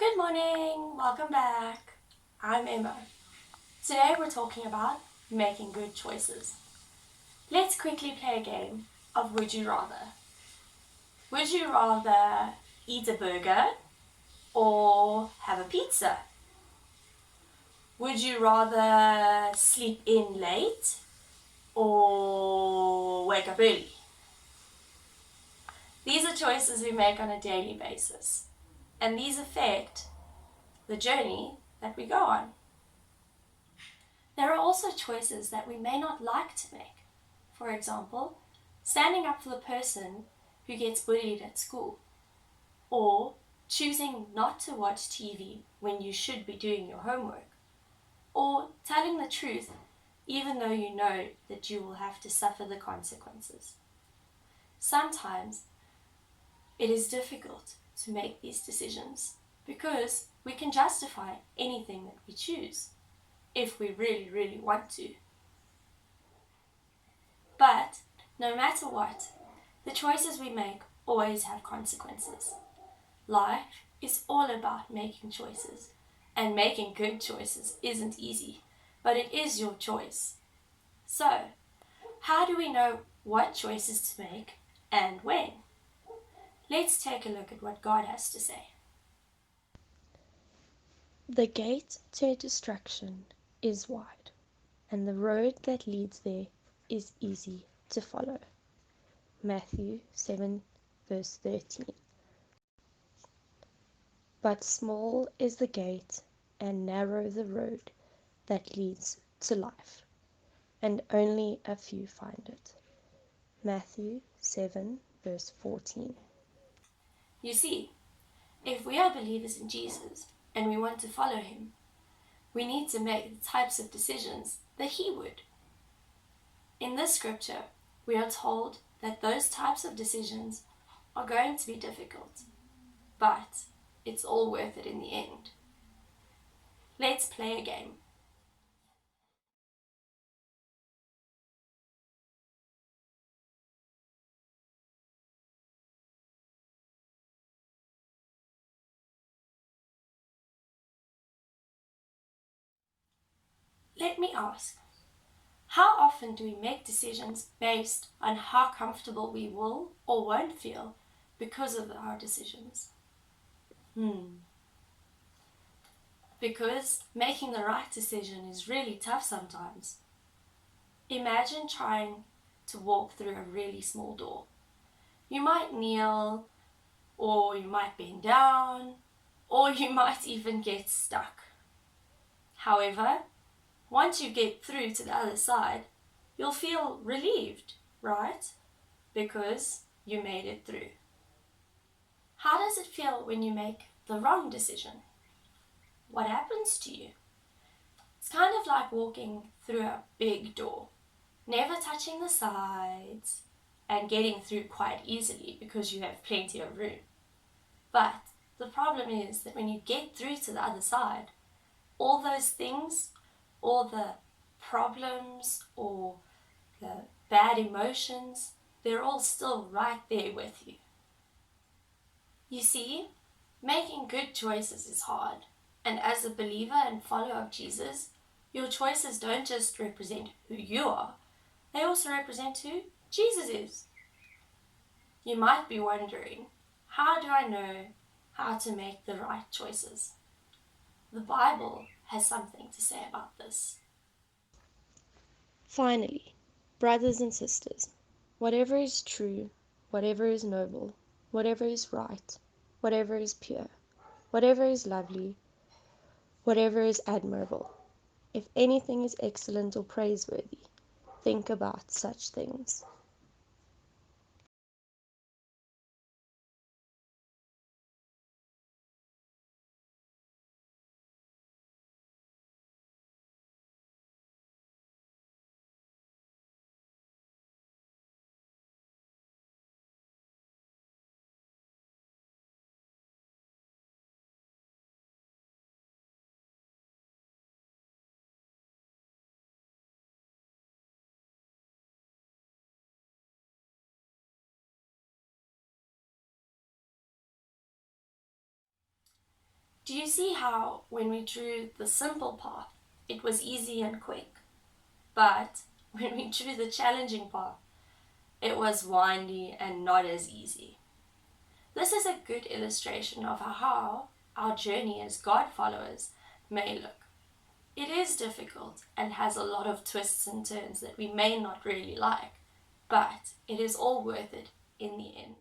Good morning, welcome back. I'm Emma. Today we're talking about making good choices. Let's quickly play a game of Would You Rather. Would you rather eat a burger or have a pizza? Would you rather sleep in late or wake up early? These are choices we make on a daily basis, and these affect the journey that we go on. There are also choices that we may not like to make. For example, standing up for the person who gets bullied at school, or choosing not to watch TV when you should be doing your homework, or telling the truth even though you know that you will have to suffer the consequences. Sometimes it is difficult to make these decisions because we can justify anything that we choose if we really want to. But no matter what, the choices we make always have consequences. Life is all about making choices, and making good choices isn't easy, but it is your choice. So, how do we know what choices to make and when? Let's take a look at what God has to say. The gate to destruction is wide, and the road that leads there is easy to follow. Matthew 7 verse 13. But small is the gate, and narrow the road that leads to life, and only a few find it. Matthew 7 verse 14. You see, if we are believers in Jesus and we want to follow him, we need to make the types of decisions that he would. In this scripture, we are told that those types of decisions are going to be difficult, but it's all worth it in the end. Let's play a game. Let me ask, how often do we make decisions based on how comfortable we will or won't feel because of our decisions? Because making the right decision is really tough sometimes. Imagine trying to walk through a really small door. You might kneel, or you might bend down, or you might even get stuck. However, once you get through to the other side, you'll feel relieved, right? Because you made it through. How does it feel when you make the wrong decision? What happens to you? It's kind of like walking through a big door, never touching the sides and getting through quite easily because you have plenty of room. But the problem is that when you get through to the other side, all those things, all the problems or the bad emotions, they're all still right there with you. You see, making good choices is hard. And as a believer and follower of Jesus, your choices don't just represent who you are, they also represent who Jesus is. You might be wondering, how do I know how to make the right choices? The Bible has something to say about this. Finally, brothers and sisters, whatever is true, whatever is noble, whatever is right, whatever is pure, whatever is lovely, whatever is admirable, if anything is excellent or praiseworthy, think about such things. Do you see how when we drew the simple path, it was easy and quick? But when we drew the challenging path, it was windy and not as easy. This is a good illustration of how our journey as God followers may look. It is difficult and has a lot of twists and turns that we may not really like, but it is all worth it in the end.